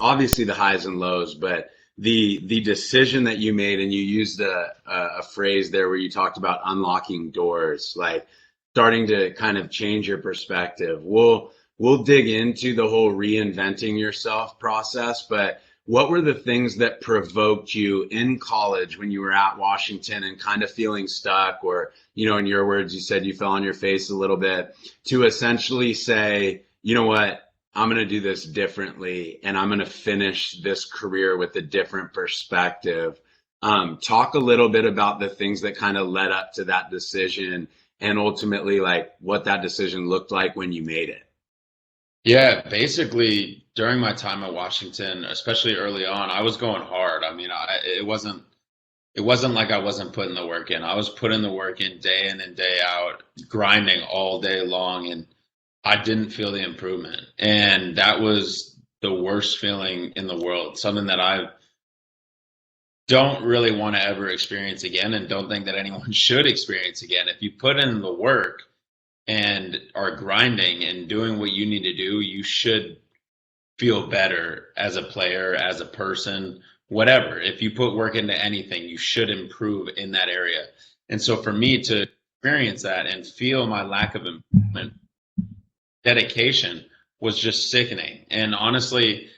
Obviously the highs and lows, but the decision that you made, and you used a phrase there where you talked about unlocking doors, like starting to kind of change your perspective. We'll dig into the whole reinventing yourself process, but what were the things that provoked you in college when you were at Washington and kind of feeling stuck, or, in your words, you said you fell on your face a little bit, to essentially say, you know what? I'm going to do this differently and I'm going to finish this career with a different perspective. Talk a little bit about the things that kind of led up to that decision and ultimately like what that decision looked like when you made it. Yeah, basically during my time at Washington, especially early on, I was going hard. I mean, it wasn't like I wasn't putting the work in. I was putting the work in and day out, grinding all day long, and I didn't feel the improvement. And that was the worst feeling in the world, something that I don't really want to ever experience again and don't think that anyone should experience again. If you put in the work and are grinding and doing what you need to do, you should feel better as a player, as a person, whatever. If you put work into anything, you should improve in that area. And so for me to experience that and feel my lack of improvement, dedication was just sickening. And honestly,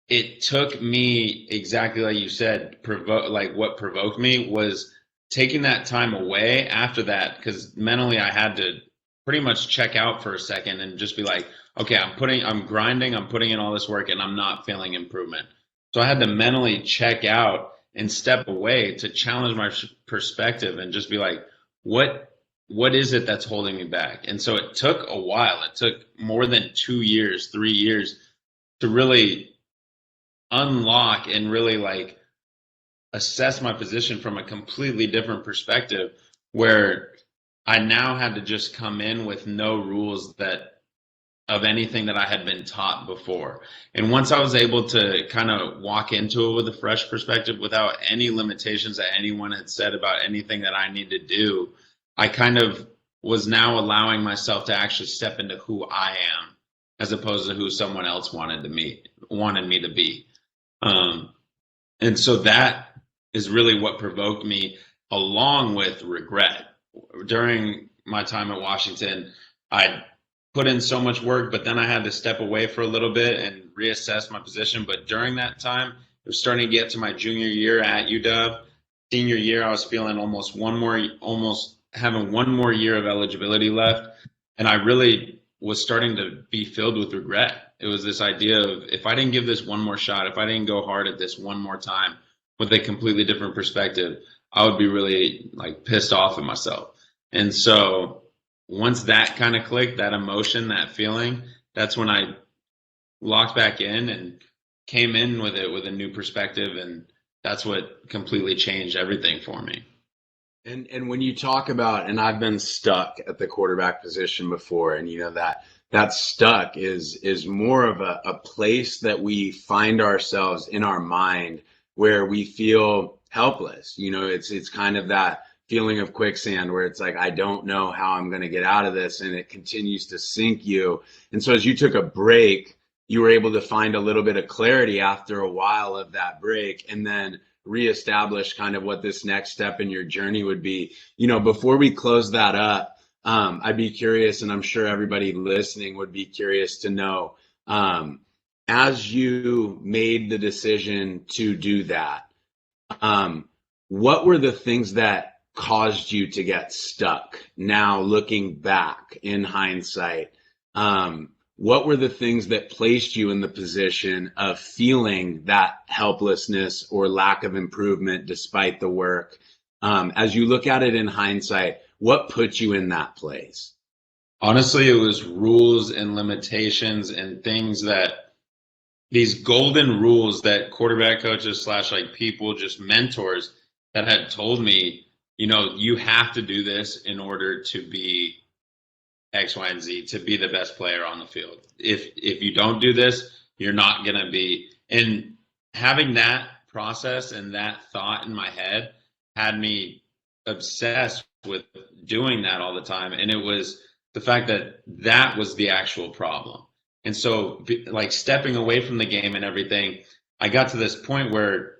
it took me exactly like you said, like what provoked me was taking that time away after that, because mentally I had to pretty much check out for a second and just be like, okay, I'm grinding, I'm putting in all this work and I'm not feeling improvement. So I had to mentally check out and step away to challenge my perspective and just be like, what is it that's holding me back? And so it took a while. It took more than 2 years, 3 years to really unlock and really like assess my position from a completely different perspective, where I now had to just come in with no rules that of anything that I had been taught before. And once I was able to kind of walk into it with a fresh perspective without any limitations that anyone had said about anything that I need to do, I kind of was now allowing myself to actually step into who I am as opposed to who someone else wanted me to be. Um, and so that is really what provoked me, along with regret. During my time at Washington, I put in so much work, but then I had to step away for a little bit and reassess my position. But during that time, it was starting to get to my junior year at UW. Senior year, I was feeling almost having one more year of eligibility left. And I really was starting to be filled with regret. It was this idea of, if I didn't give this one more shot, if I didn't go hard at this one more time with a completely different perspective, I would be really like pissed off at myself. And so once that kind of clicked, that emotion, that feeling, that's when I locked back in and came in with it with a new perspective. And that's what completely changed everything for me. And when you talk about, and I've been stuck at the quarterback position before, and that stuck is more of a place that we find ourselves in our mind where we feel helpless. It's kind of that feeling of quicksand where it's like, I don't know how I'm going to get out of this, and it continues to sink you. And so as you took a break, you were able to find a little bit of clarity after a while of that break, and then reestablish kind of what this next step in your journey would be. Before we close that up, I'd be curious, and I'm sure everybody listening would be curious to know, as you made the decision to do that, what were the things that caused you to get stuck? Now, looking back in hindsight, what were the things that placed you in the position of feeling that helplessness or lack of improvement despite the work? As you look at it in hindsight, what put you in that place? Honestly, it was rules and limitations and things that, these golden rules that quarterback coaches slash like people, just mentors that had told me, you have to do this in order to be X, Y, and Z, to be the best player on the field. If you don't do this, you're not gonna be. And having that process and that thought in my head had me obsessed with doing that all the time. And it was the fact that that was the actual problem. And so, like, stepping away from the game and everything, I got to this point where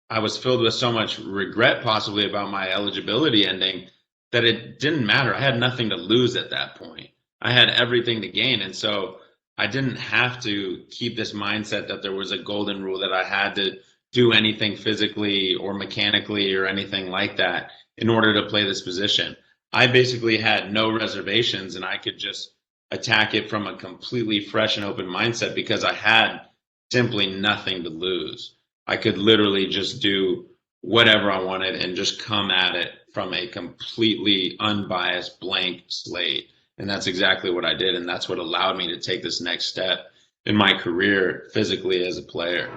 I was filled with so much regret, possibly about my eligibility ending, that it didn't matter. I had nothing to lose at that point. I had everything to gain. And so I didn't have to keep this mindset that there was a golden rule that I had to do anything physically or mechanically or anything like that in order to play this position. I basically had no reservations and I could just attack it from a completely fresh and open mindset because I had simply nothing to lose. I could literally just do whatever I wanted and just come at it from a completely unbiased blank slate. And that's exactly what I did. And that's what allowed me to take this next step in my career physically as a player.